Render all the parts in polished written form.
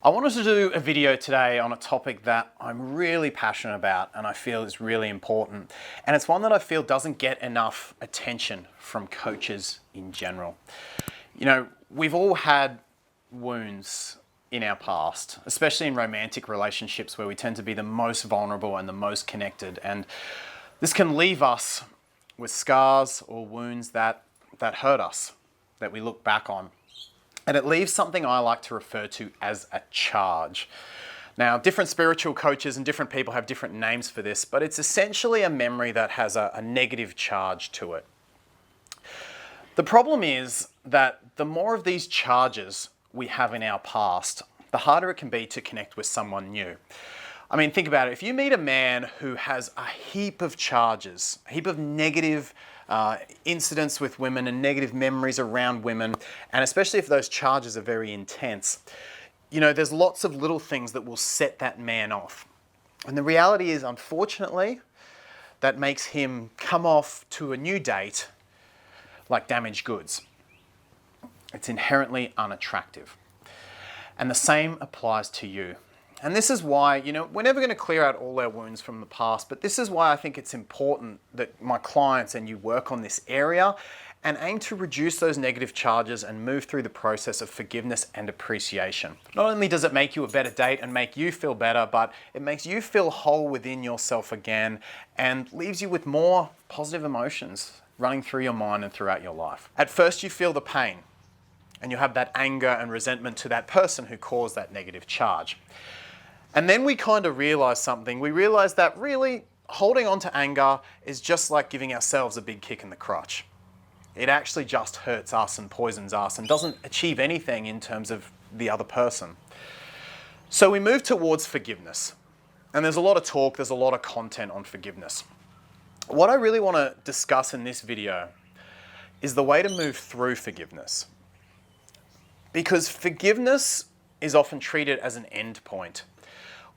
I wanted to do a video today on a topic that I'm really passionate about and I feel is really important. And it's one that I feel doesn't get enough attention from coaches in general. You know, we've all had wounds in our past, especially in romantic relationships where we tend to be the most vulnerable and the most connected. And this can leave us with scars or wounds that hurt us, that we look back on. And it leaves something I like to refer to as a charge. Now, different spiritual coaches and different people have different names for this, but it's essentially a memory that has a negative charge to it. The problem is that the more of these charges we have in our past, the harder it can be to connect with someone new. I mean, think about it. If you meet a man who has a heap of charges, a heap of negative incidents with women and negative memories around women, and especially if those charges are very intense, you know, there's lots of little things that will set that man off. And the reality is, unfortunately, that makes him come off to a new date like damaged goods. It's inherently unattractive. And the same applies to you. And this is why, you know, we're never going to clear out all our wounds from the past, but this is why I think it's important that my clients and you work on this area and aim to reduce those negative charges and move through the process of forgiveness and appreciation. Not only does it make you a better date and make you feel better, but it makes you feel whole within yourself again and leaves you with more positive emotions running through your mind and throughout your life. At first you feel the pain and you have that anger and resentment to that person who caused that negative charge. And then we kind of realize something. We realize that really holding on to anger is just like giving ourselves a big kick in the crotch. It actually just hurts us and poisons us and doesn't achieve anything in terms of the other person. So we move towards forgiveness. And there's a lot of talk, there's a lot of content on forgiveness. What I really want to discuss in this video is the way to move through forgiveness. Because forgiveness is often treated as an end point.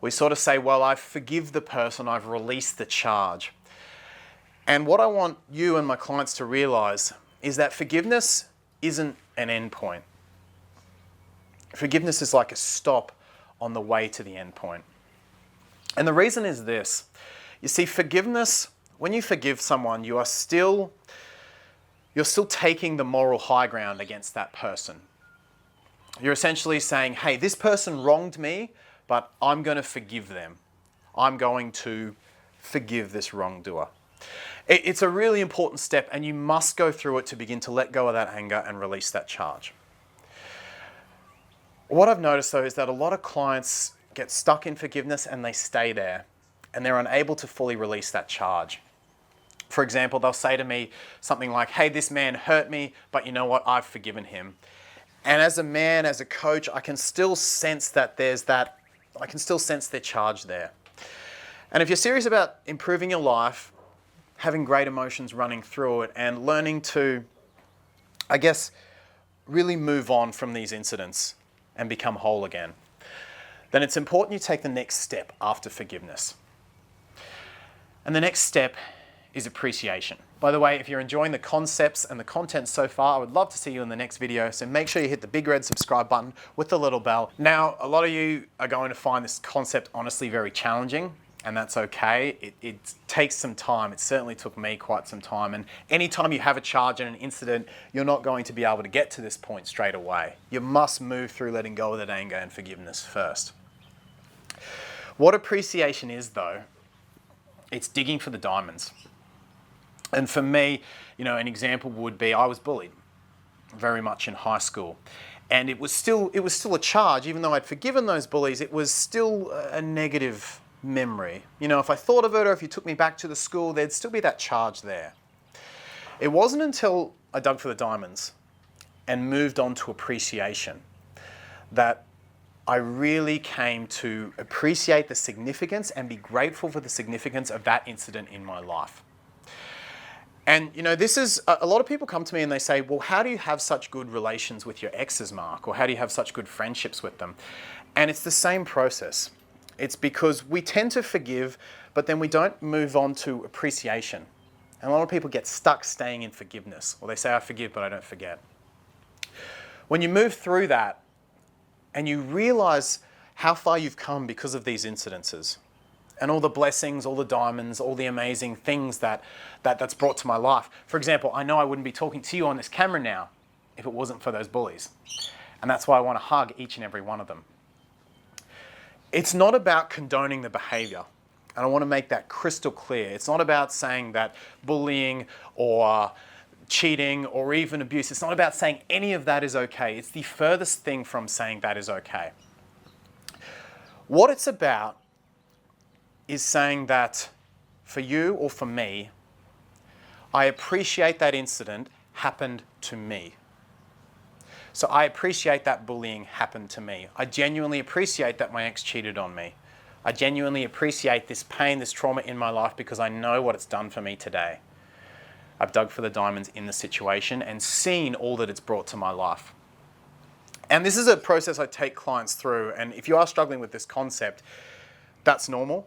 We sort of say, well, I forgive the person, I've released the charge. And what I want you and my clients to realize is that forgiveness isn't an end point. Forgiveness is like a stop on the way to the end point. And the reason is this. You see, forgiveness, when you forgive someone, you're still taking the moral high ground against that person. You're essentially saying, hey, this person wronged me, but I'm going to forgive them. I'm going to forgive this wrongdoer. It's a really important step, and you must go through it to begin to let go of that anger and release that charge. What I've noticed, though, is that a lot of clients get stuck in forgiveness and they stay there, and they're unable to fully release that charge. For example, they'll say to me something like, hey, this man hurt me, but you know what? I've forgiven him. And as a man, as a coach, I can still sense that I can still sense their charge there. And if you're serious about improving your life, having great emotions running through it, and learning to, I guess, really move on from these incidents and become whole again, then it's important you take the next step after forgiveness. And the next step is appreciation. By the way, if you're enjoying the concepts and the content so far, I would love to see you in the next video, so make sure you hit the big red subscribe button with the little bell. Now, a lot of you are going to find this concept honestly very challenging, and that's okay. It takes some time. It certainly took me quite some time, and anytime you have a charge and an incident, you're not going to be able to get to this point straight away. You must move through letting go of that anger and forgiveness first. What appreciation is, though, it's digging for the diamonds. And for me, you know, an example would be I was bullied very much in high school. And it was still a charge. Even though I'd forgiven those bullies, it was still a negative memory. You know, if I thought of it or if you took me back to the school, there'd still be that charge there. It wasn't until I dug for the diamonds and moved on to appreciation that I really came to appreciate the significance and be grateful for the significance of that incident in my life. And, you know, this is, a lot of people come to me and they say, well, how do you have such good relations with your exes, Mark? Or how do you have such good friendships with them? And it's the same process. It's because we tend to forgive, but then we don't move on to appreciation. And a lot of people get stuck staying in forgiveness. Or they say, I forgive, but I don't forget. When you move through that and you realize how far you've come because of these incidences and all the blessings, all the diamonds, all the amazing things that's brought to my life. For example, I know I wouldn't be talking to you on this camera now if it wasn't for those bullies. And that's why I want to hug each and every one of them. It's not about condoning the behavior. And I want to make that crystal clear. It's not about saying that bullying or cheating or even abuse, it's not about saying any of that is okay. It's the furthest thing from saying that is okay. What it's about is saying that for you or for me, I appreciate that incident happened to me. So I appreciate that bullying happened to me. I genuinely appreciate that my ex cheated on me. I genuinely appreciate this pain, this trauma in my life because I know what it's done for me today. I've dug for the diamonds in the situation and seen all that it's brought to my life. And this is a process I take clients through. And if you are struggling with this concept, that's normal.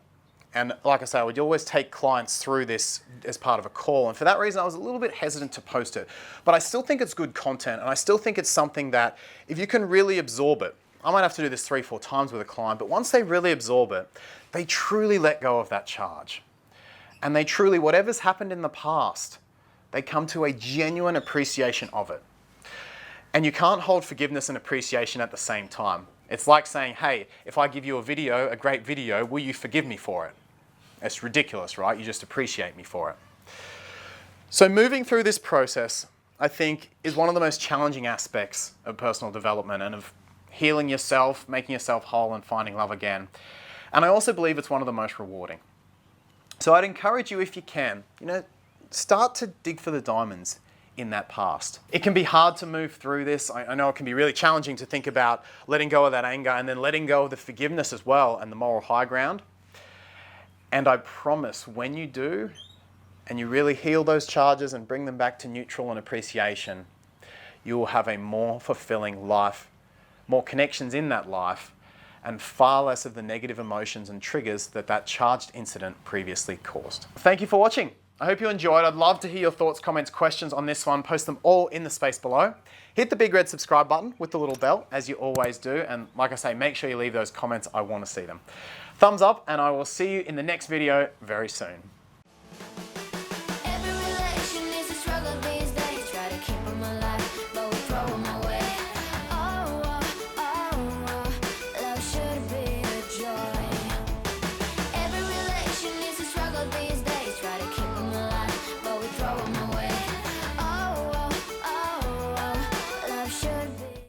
And like I say, I would always take clients through this as part of a call. And for that reason, I was a little bit hesitant to post it. But I still think it's good content. And I still think it's something that if you can really absorb it, I might have to do this 3-4 times with a client, but once they really absorb it, they truly let go of that charge. And they truly, whatever's happened in the past, they come to a genuine appreciation of it. And you can't hold forgiveness and appreciation at the same time. It's like saying, hey, if I give you a video, a great video, will you forgive me for it? It's ridiculous, right? You just appreciate me for it. So moving through this process, I think, is one of the most challenging aspects of personal development and of healing yourself, making yourself whole and finding love again. And I also believe it's one of the most rewarding. So I'd encourage you, if you can, start to dig for the diamonds in that past. It can be hard to move through this. I know it can be really challenging to think about letting go of that anger and then letting go of the forgiveness as well and the moral high ground. And I promise when you do, and you really heal those charges and bring them back to neutral and appreciation, you will have a more fulfilling life, more connections in that life, and far less of the negative emotions and triggers that charged incident previously caused. Thank you for watching. I hope you enjoyed. I'd love to hear your thoughts, comments, questions on this one. Post them all in the space below. Hit the big red subscribe button with the little bell, as you always do. And like I say, make sure you leave those comments. I want to see them. Thumbs up, and I will see you in the next video very soon.